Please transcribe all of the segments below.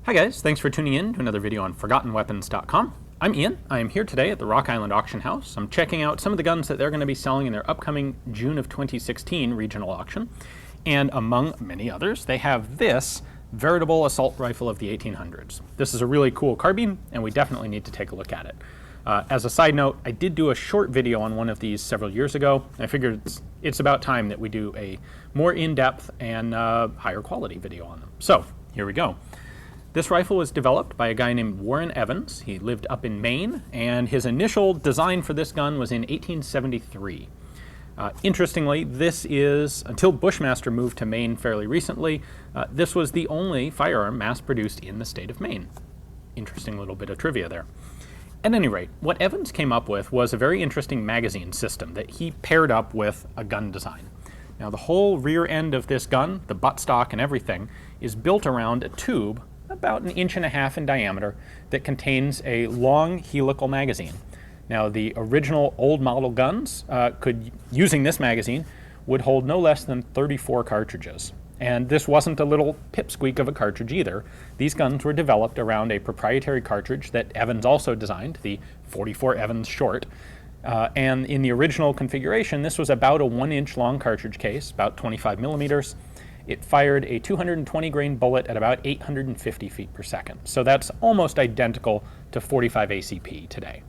Hi guys, thanks for tuning in to another video on ForgottenWeapons.com. I'm Ian. I am here today at the Rock Island Auction House. I'm checking out some of the guns that they're going to be selling in their upcoming June of 2016 regional auction. And among many others, they have this veritable assault rifle of the 1800s. This is a really cool carbine, and we definitely need to take a look at it. As a side note, I did do a short video on one of these several years ago. I figured it's about time that we do a more in-depth and higher quality video on them. So, here we go. This rifle was developed by a guy named Warren Evans. He lived up in Maine, and his initial design for this gun was in 1873. Interestingly, this is, until Bushmaster moved to Maine fairly recently, this was the only firearm mass-produced in the state of Maine. Interesting little bit of trivia there. At any rate, what Evans came up with was a very interesting magazine system that he paired up with a gun design. Now, the whole rear end of this gun, the buttstock and everything, is built around a tube about 1.5 inches in diameter that contains a long helical magazine. Now, the original old model guns using this magazine would hold no less than 34 cartridges. And this wasn't a little pipsqueak of a cartridge either. These guns were developed around a proprietary cartridge that Evans also designed, the 44 Evans Short. And in the original configuration, this was about a 1-inch long cartridge case, about 25 millimeters. It fired a 220 grain bullet at about 850 feet per second. So that's almost identical to 45 ACP today.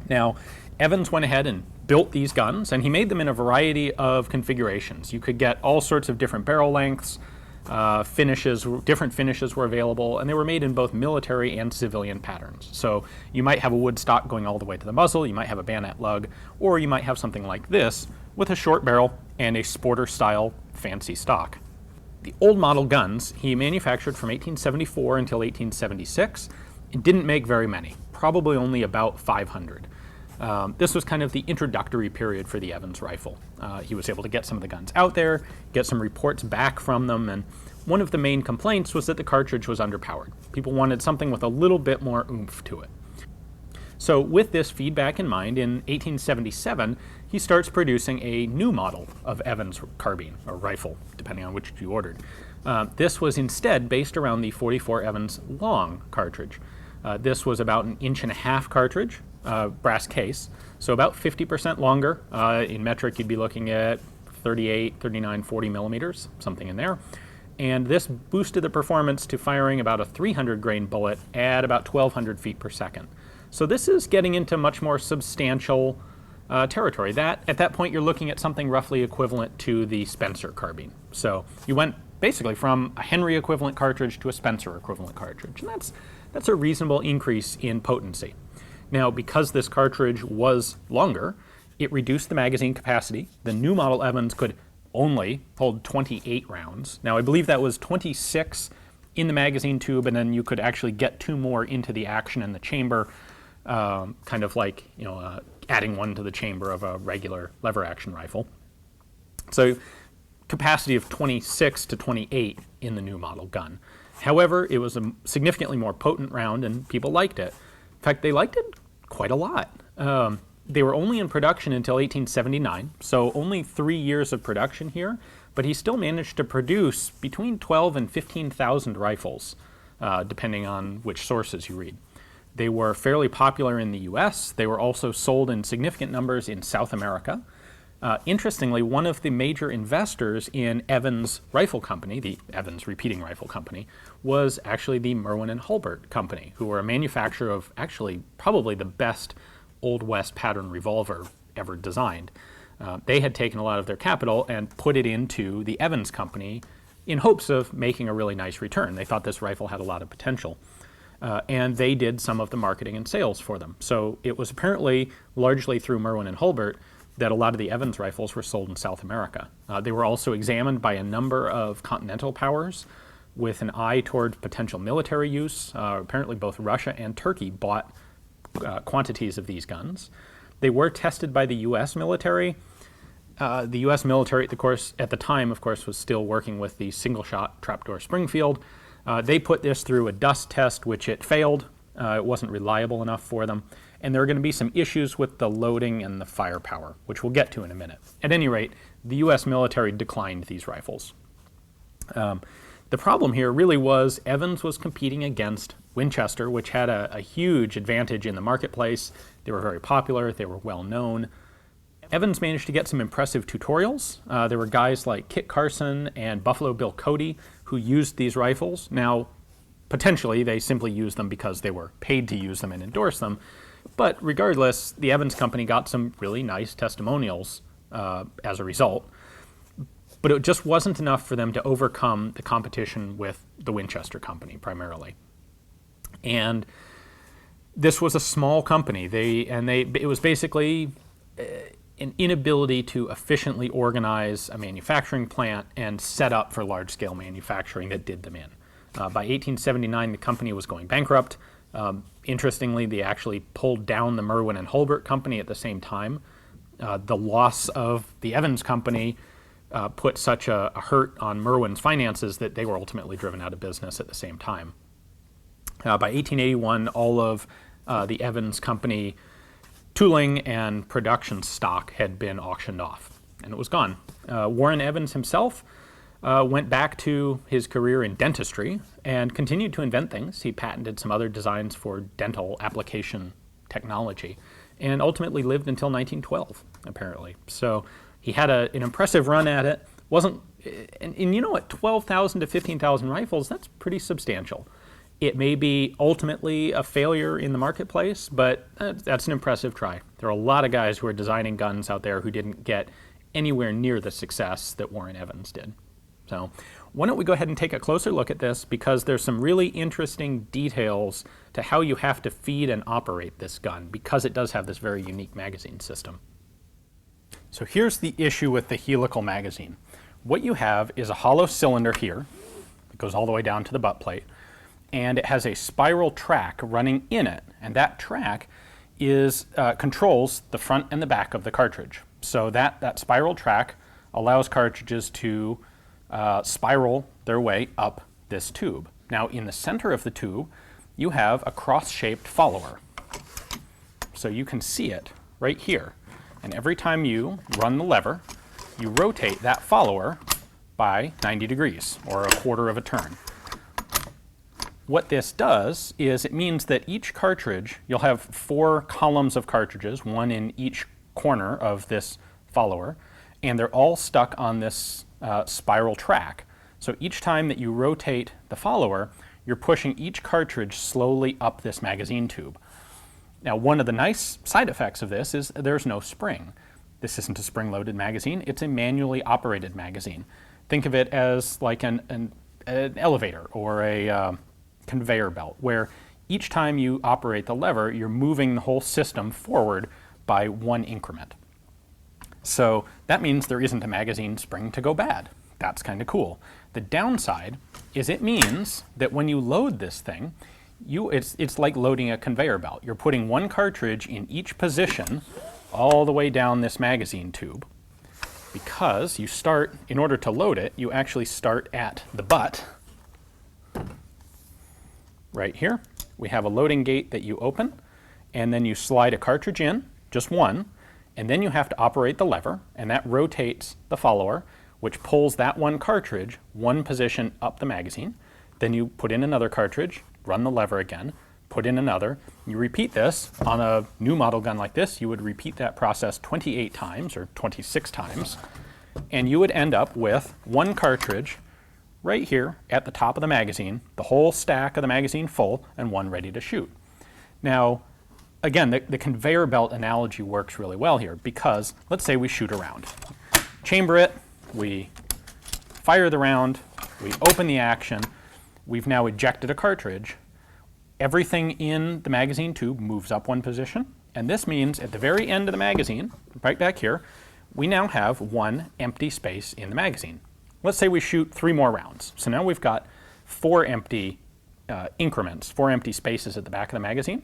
Now, Evans went ahead and built these guns, and he made them in a variety of configurations. You could get all sorts of different barrel lengths, different finishes were available, and they were made in both military and civilian patterns. So you might have a wood stock going all the way to the muzzle, you might have a bayonet lug, or you might have something like this with a short barrel and a sporter style fancy stock. The old model guns he manufactured from 1874 until 1876. It didn't make very many, probably only about 500. This was kind of the introductory period for the Evans rifle. He was able to get some of the guns out there, get some reports back from them, and one of the main complaints was that the cartridge was underpowered. People wanted something with a little bit more oomph to it. So with this feedback in mind, in 1877, he starts producing a new model of Evans carbine, or rifle, depending on which you ordered. This was instead based around the 44 Evans long cartridge. This was about 1.5 inch cartridge, brass case, so about 50% longer. In metric, you'd be looking at 38, 39, 40 millimeters, something in there. And this boosted the performance to firing about a 300 grain bullet at about 1,200 feet per second. So this is getting into much more substantial territory. At that point, you're looking at something roughly equivalent to the Spencer carbine. So you went basically from a Henry equivalent cartridge to a Spencer equivalent cartridge, and that's a reasonable increase in potency. Now, because this cartridge was longer, it reduced the magazine capacity. The new model Evans could only hold 28 rounds. Now, I believe that was 26 in the magazine tube, and then you could actually get 2 more into the action in the chamber, kind of like, adding one to the chamber of a regular lever action rifle. So capacity of 26 to 28 in the new model gun. However, it was a significantly more potent round, and people liked it. In fact, they liked it quite a lot. They were only in production until 1879, so only 3 years of production here, but he still managed to produce between 12 and 15,000 rifles, depending on which sources you read. They were fairly popular in the US. They were also sold in significant numbers in South America. Interestingly, one of the major investors in Evans Rifle Company, the Evans Repeating Rifle Company, was actually the Merwin and Hulbert Company, who were a manufacturer of actually probably the best Old West pattern revolver ever designed. They had taken a lot of their capital and put it into the Evans Company in hopes of making a really nice return. They thought this rifle had a lot of potential. And they did some of the marketing and sales for them. So it was apparently largely through Merwin and Hulbert that a lot of the Evans rifles were sold in South America. They were also examined by a number of continental powers with an eye toward potential military use. Apparently both Russia and Turkey bought quantities of these guns. They were tested by the U.S. military. The U.S. military, at the time, of course, was still working with the single-shot trapdoor Springfield. They put this through a dust test, which it failed. It wasn't reliable enough for them. And there are going to be some issues with the loading and the firepower, which we'll get to in a minute. At any rate, the U.S. military declined these rifles. The problem here really was Evans was competing against Winchester, which had a huge advantage in the marketplace. They were very popular, they were well known. Evans managed to get some impressive tutorials. There were guys like Kit Carson and Buffalo Bill Cody who used these rifles. Now, potentially, they simply used them because they were paid to use them and endorse them. But regardless, the Evans company got some really nice testimonials as a result. But it just wasn't enough for them to overcome the competition with the Winchester company, primarily. And this was a small company. It was basically an inability to efficiently organize a manufacturing plant and set up for large-scale manufacturing that did them in. By 1879, the company was going bankrupt. Interestingly, they actually pulled down the Merwin and Hulbert company at the same time. The loss of the Evans company put such a hurt on Merwin's finances that they were ultimately driven out of business at the same time. By 1881, all of the Evans company tooling and production stock had been auctioned off, and it was gone. Warren Evans himself went back to his career in dentistry and continued to invent things. He patented some other designs for dental application technology and ultimately lived until 1912, apparently. So he had an impressive run at it. And you know what, 12,000 to 15,000 rifles, that's pretty substantial. It may be ultimately a failure in the marketplace, but that's an impressive try. There are a lot of guys who are designing guns out there who didn't get anywhere near the success that Warren Evans did. So why don't we go ahead and take a closer look at this, because there's some really interesting details to how you have to feed and operate this gun, because it does have this very unique magazine system. So here's the issue with the Helical Magazine. What you have is a hollow cylinder here that goes all the way down to the butt plate, and it has a spiral track running in it, and that track controls the front and the back of the cartridge. So that spiral track allows cartridges to spiral their way up this tube. Now, in the center of the tube, you have a cross-shaped follower. So you can see it right here. And every time you run the lever, you rotate that follower by 90 degrees, or a quarter of a turn. What this does is it means that each cartridge, you'll have 4 columns of cartridges, one in each corner of this follower, and they're all stuck on this spiral track. So each time that you rotate the follower, you're pushing each cartridge slowly up this magazine tube. Now, one of the nice side effects of this is there's no spring. This isn't a spring-loaded magazine, it's a manually operated magazine. Think of it as like an elevator or a conveyor belt, where each time you operate the lever, you're moving the whole system forward by 1 increment. So that means there isn't a magazine spring to go bad. That's kind of cool. The downside is it means that when you load this thing, it's like loading a conveyor belt. You're putting 1 cartridge in each position all the way down this magazine tube, because you start, in order to load it, you actually start at the butt. Right here, we have a loading gate that you open, and then you slide a cartridge in, just one, and then you have to operate the lever, and that rotates the follower, which pulls that 1 cartridge 1 position up the magazine. Then you put in another cartridge, run the lever again, put in another. You repeat this. On a new model gun like this, you would repeat that process 28 times or 26 times, and you would end up with 1 cartridge right here at the top of the magazine, the whole stack of the magazine full, and 1 ready to shoot. Now, again, the conveyor belt analogy works really well here, because let's say we shoot a round. Chamber it, we fire the round, we open the action, we've now ejected a cartridge. Everything in the magazine tube moves up 1 position, and this means at the very end of the magazine, right back here, we now have 1 empty space in the magazine. Let's say we shoot 3 more rounds. So now we've got 4 empty increments, 4 empty spaces at the back of the magazine.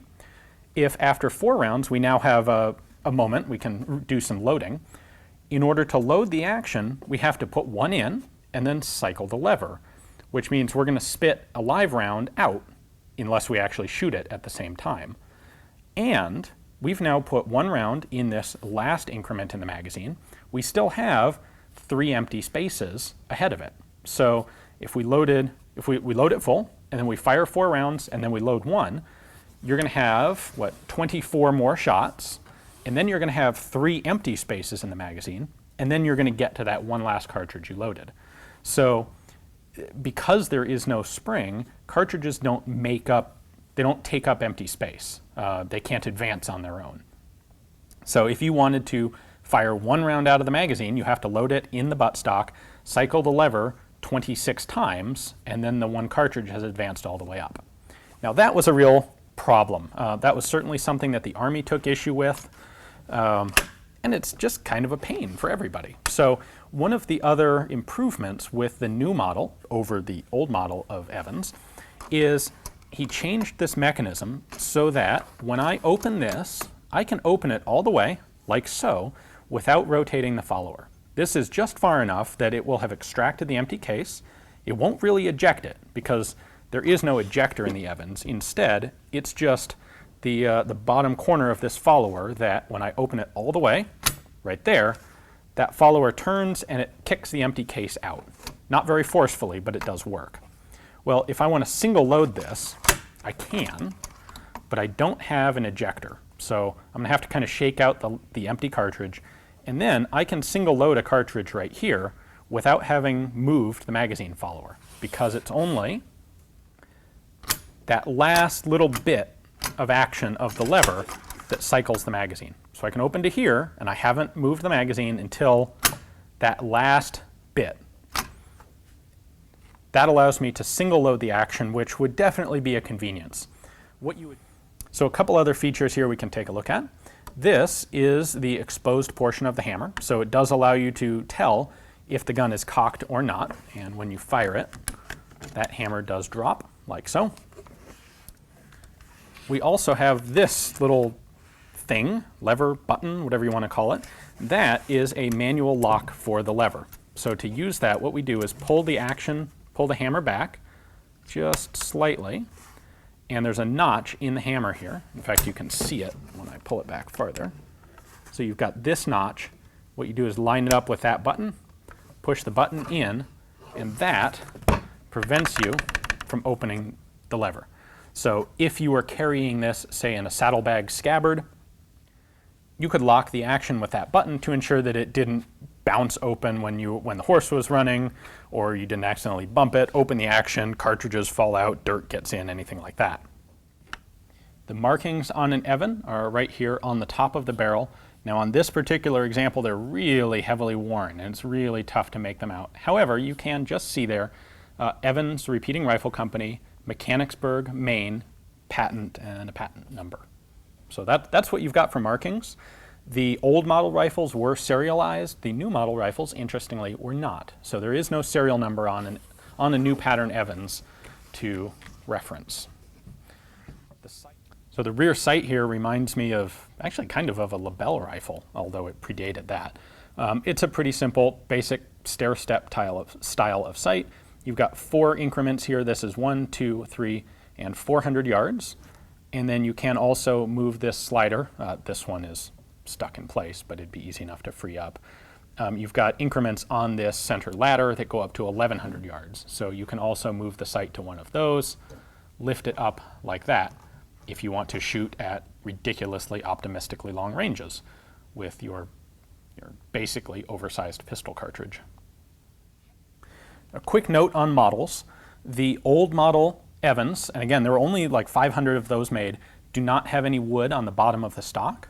If after 4 rounds we now have a moment, we can do some loading. In order to load the action, we have to put 1 in and then cycle the lever, which means we're going to spit a live round out unless we actually shoot it at the same time. And we've now put 1 round in this last increment in the magazine. We still have 3 empty spaces ahead of it. So if we load it full, and then we fire 4 rounds, and then we load 1, you're going to have, 24 more shots, and then you're going to have 3 empty spaces in the magazine, and then you're going to get to that one last cartridge you loaded. So because there is no spring, cartridges don't take up empty space. They can't advance on their own. So if you wanted to fire 1 round out of the magazine, you have to load it in the buttstock, cycle the lever 26 times, and then the 1 cartridge has advanced all the way up. Now that was a real problem. That was certainly something that the Army took issue with, and it's just kind of a pain for everybody. So one of the other improvements with the new model over the old model of Evans is he changed this mechanism so that when I open this, I can open it all the way, like so, without rotating the follower. This is just far enough that it will have extracted the empty case. It won't really eject it because there is no ejector in the Evans. Instead, it's just the bottom corner of this follower that when I open it all the way, right there, that follower turns and it kicks the empty case out. Not very forcefully, but it does work. Well, if I want to single load this, I can, but I don't have an ejector. So I'm going to have to kind of shake out the empty cartridge, and then I can single load a cartridge right here without having moved the magazine follower, because it's only that last little bit of action of the lever that cycles the magazine. So I can open to here, and I haven't moved the magazine until that last bit. That allows me to single load the action, which would definitely be a convenience. So a couple other features here we can take a look at. This is the exposed portion of the hammer, so it does allow you to tell if the gun is cocked or not, and when you fire it, that hammer does drop, like so. We also have this little thing, lever, button, whatever you want to call it. That is a manual lock for the lever. So to use that, what we do is pull the hammer back just slightly, and there's a notch in the hammer here. In fact, you can see it when I pull it back farther. So you've got this notch. What you do is line it up with that button, push the button in, and that prevents you from opening the lever. So if you were carrying this, say, in a saddlebag scabbard, you could lock the action with that button to ensure that it didn't bounce open when the horse was running, or you didn't accidentally bump it, open the action, cartridges fall out, dirt gets in, anything like that. The markings on an Evan are right here on the top of the barrel. Now on this particular example, they're really heavily worn, and it's really tough to make them out. However, you can just see there, Evans Repeating Rifle Company, Mechanicsburg, Maine, patent and a patent number. So that's what you've got for markings. The old model rifles were serialized. The new model rifles, interestingly, were not. So there is no serial number on a new pattern Evans to reference. So the rear sight here reminds me of, actually kind of a Lebel rifle, although it predated that. It's a pretty simple, basic stair-step style of sight. You've got 4 increments here. This is 1, 2, 3, and 400 yards. And then you can also move this slider. This one is stuck in place, but it'd be easy enough to free up. You've got increments on this center ladder that go up to 1,100 yards. So you can also move the sight to one of those, lift it up like that if you want to shoot at ridiculously optimistically long ranges with your basically oversized pistol cartridge. A quick note on models. The old model Evans, and again, there were only like 500 of those made, do not have any wood on the bottom of the stock.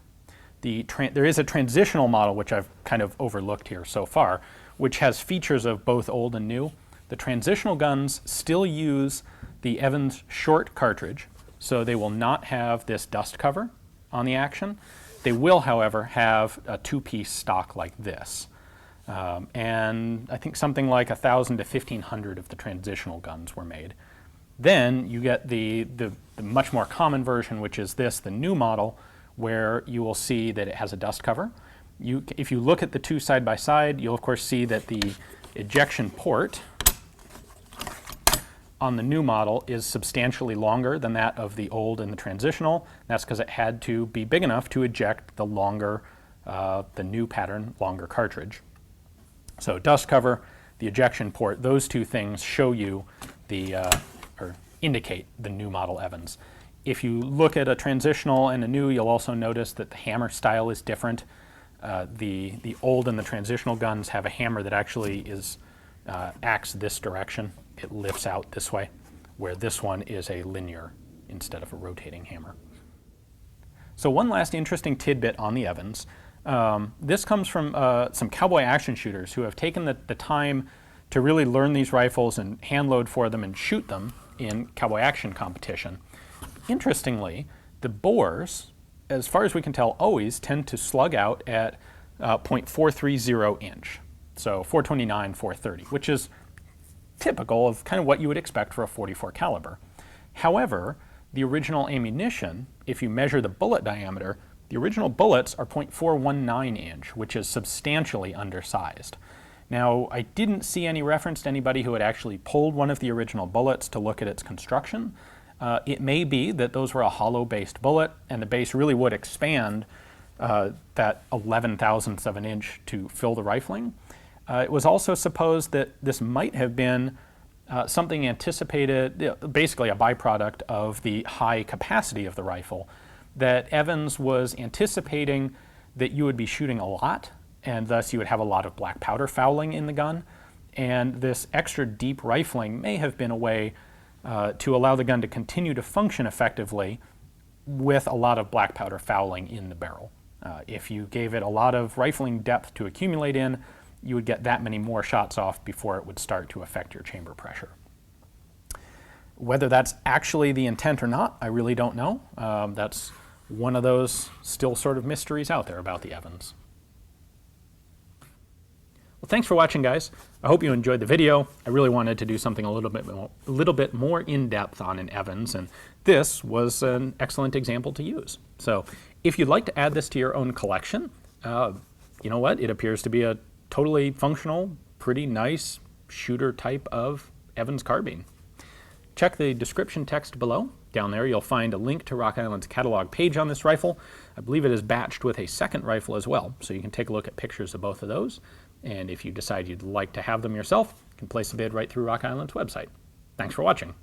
There is a transitional model, which I've kind of overlooked here so far, which has features of both old and new. The transitional guns still use the Evans short cartridge, so they will not have this dust cover on the action. They will, however, have a 2-piece stock like this. And I think something like 1,000 to 1,500 of the transitional guns were made. Then you get the much more common version, which is this, the new model, where you will see that it has a dust cover. If you look at the two side by side, you'll of course see that the ejection port on the new model is substantially longer than that of the old and the transitional. That's because it had to be big enough to eject the longer, the new pattern, longer cartridge. So dust cover, the ejection port, those two things show you or indicate the new model Evans. If you look at a transitional and a new, you'll also notice that the hammer style is different. The old and the transitional guns have a hammer that actually acts this direction. It lifts out this way, where this one is a linear instead of a rotating hammer. So one last interesting tidbit on the Evans. This comes from some cowboy action shooters who have taken the time to really learn these rifles and hand load for them and shoot them in cowboy action competition. Interestingly, the bores, as far as we can tell, always tend to slug out at .430 inch. So 429, 430, which is typical of kind of what you would expect for a .44 caliber. However, the original ammunition, if you measure the bullet diameter, the original bullets are .419 inch, which is substantially undersized. Now, I didn't see any reference to anybody who had actually pulled one of the original bullets to look at its construction. It may be that those were a hollow-based bullet, and the base really would expand that 11 thousandths of an inch to fill the rifling. It was also supposed that this might have been something anticipated, basically a byproduct of the high capacity of the rifle, that Evans was anticipating that you would be shooting a lot, and thus you would have a lot of black powder fouling in the gun. And this extra deep rifling may have been a way to allow the gun to continue to function effectively with a lot of black powder fouling in the barrel. If you gave it a lot of rifling depth to accumulate in, you would get that many more shots off before it would start to affect your chamber pressure. Whether that's actually the intent or not, I really don't know. That's one of those still sort of mysteries out there about the Evans. Well, thanks for watching, guys. I hope you enjoyed the video. I really wanted to do something a little bit more in-depth on an Evans, and this was an excellent example to use. So if you'd like to add this to your own collection, you know what? It appears to be a totally functional, pretty nice shooter type of Evans carbine. Check the description text below. Down there you'll find a link to Rock Island's catalog page on this rifle. I believe it is batched with a second rifle as well, so you can take a look at pictures of both of those. And if you decide you'd like to have them yourself, you can place a bid right through Rock Island's website. Thanks for watching.